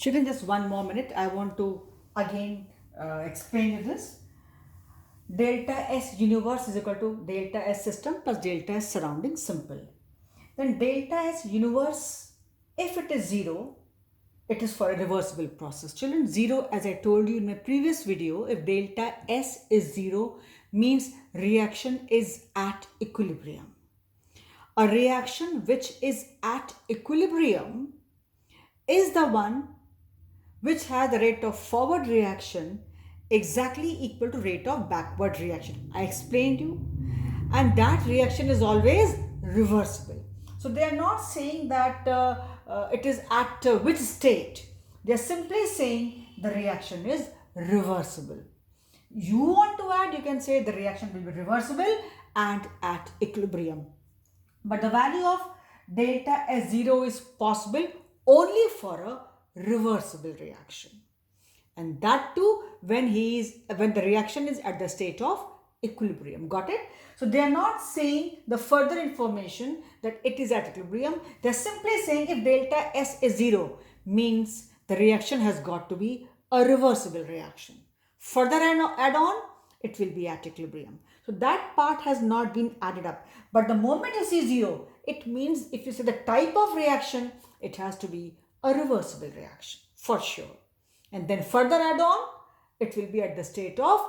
Children, just one more minute. I want to again explain you this. Delta S universe is equal to delta S system plus delta S surrounding, simple. Then delta S universe, if it is 0, it is for a reversible process. Children, 0, as I told you in my previous video, if delta S is 0, means reaction is at equilibrium. A reaction which is at equilibrium is the one which has the rate of forward reaction exactly equal to rate of backward reaction. I explained you. And that reaction is always reversible. So they are not saying that it is at which state. They are simply saying the reaction is reversible. You want to add, you can say the reaction will be reversible and at equilibrium. But the value of delta S0 is possible only for a reversible reaction. And that too when the reaction is at the state of equilibrium. Got it? So they are not saying the further information that it is at equilibrium. They are simply saying if delta S is 0, means the reaction has got to be a reversible reaction. Further add on, it will be at equilibrium. So that part has not been added up. But the moment you see 0, it means if you say the type of reaction, it has to be a reversible reaction for sure. And then further add on, it will be at the state of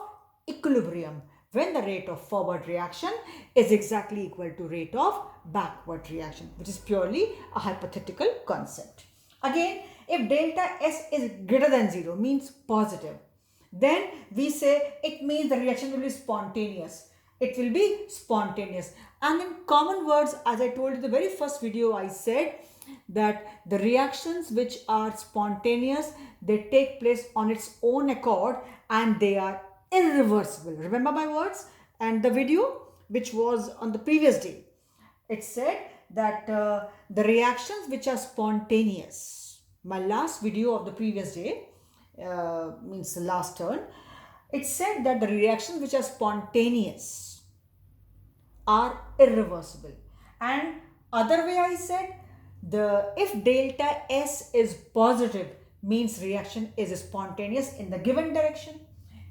equilibrium when the rate of forward reaction is exactly equal to rate of backward reaction, which is purely a hypothetical concept. Again, if delta S is greater than 0, means positive, then we say it means the reaction will be spontaneous. It will be spontaneous. And in common words, as I told you in the very first video, I said that the reactions which are spontaneous, they take place on its own accord and they are irreversible. Remember my words and the video which was on the previous day. It said that the reactions which are spontaneous, my last video of the previous day, means the last turn, it said that the reactions which are spontaneous are irreversible. And other way I said, if delta S is positive, means reaction is spontaneous in the given direction.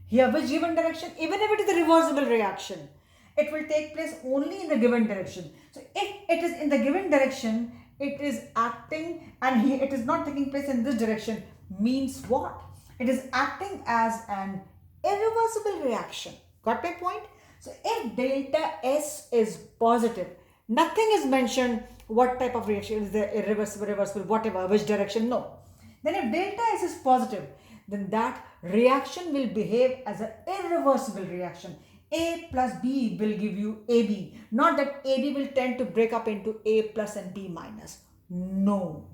Here, which given direction? Even if it is a reversible reaction, it will take place only in the given direction. So if it is in the given direction, it is acting, and here it is not taking place in this direction, means what? It is acting as an irreversible reaction. Got my point? So if delta S is positive, nothing is mentioned what type of reaction is there, irreversible, reversible, whatever, which direction, no. Then if delta S is positive, then that reaction will behave as an irreversible reaction. A plus B will give you AB. Not that AB will tend to break up into A plus and B minus. No.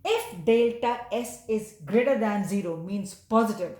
If delta S is greater than 0, means positive,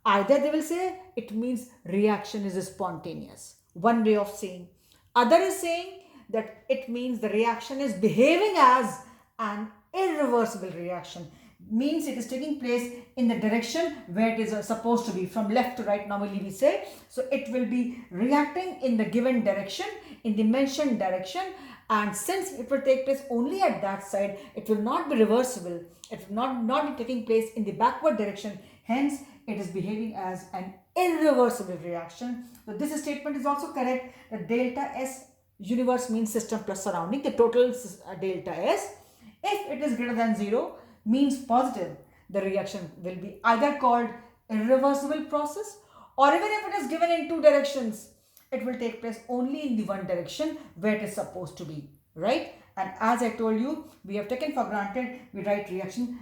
either they will say it means reaction is spontaneous. One way of saying. Other is saying that it means the reaction is behaving as an irreversible reaction. Means it is taking place in the direction where it is supposed to be, from left to right normally we say. So it will be reacting in the given direction, in the mentioned direction, and since it will take place only at that side, it will not be reversible. It will not be taking place in the backward direction. Hence, it is behaving as an irreversible reaction. So this statement is also correct, that delta S universe means system plus surrounding, the total delta S. If it is greater than 0, means positive, the reaction will be either called irreversible process, or even if it is given in two directions, it will take place only in the one direction where it is supposed to be, right? And as I told you, we have taken for granted we write reaction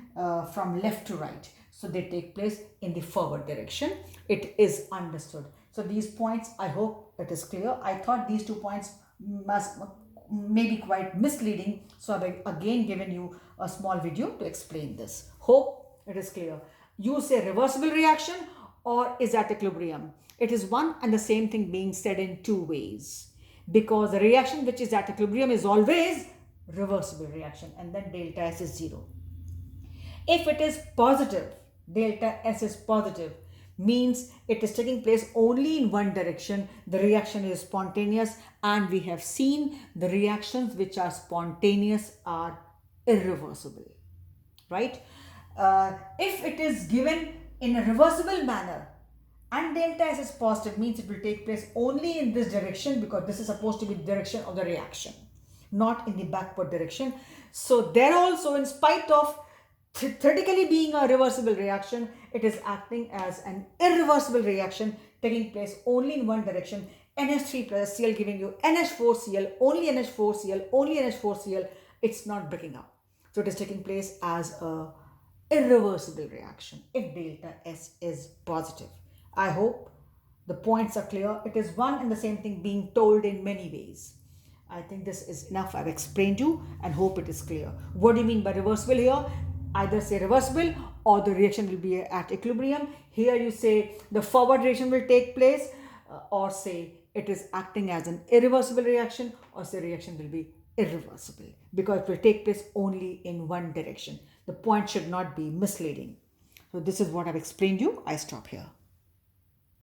from left to right. So they take place in the forward direction. It is understood. So these points, I hope it is clear. I thought these 2 points may be quite misleading. So I've again given you a small video to explain this. Hope it is clear. You say reversible reaction or is at equilibrium. It is one and the same thing being said in two ways, because the reaction which is at equilibrium is always reversible reaction, and then delta S is 0. If it is positive, delta S is positive, means it is taking place only in one direction. The reaction is spontaneous, and we have seen the reactions which are spontaneous are irreversible, right? If it is given in a reversible manner and delta S is positive, means it will take place only in this direction, because this is supposed to be the direction of the reaction, not in the backward direction. So there also, in spite of theoretically being a reversible reaction, it is acting as an irreversible reaction taking place only in one direction. NH3 plus Cl giving you NH4Cl, only NH4Cl, only NH4Cl. It's not breaking up. So it is taking place as a irreversible reaction if delta S is positive. I hope the points are clear. It is one and the same thing being told in many ways. I think this is enough. I've explained you and hope it is clear. What do you mean by reversible here? Either say reversible or the reaction will be at equilibrium. Here you say the forward reaction will take place, or say it is acting as an irreversible reaction, or say reaction will be irreversible, because it will take place only in one direction. The point should not be misleading. So this is what I've explained you. I stop here.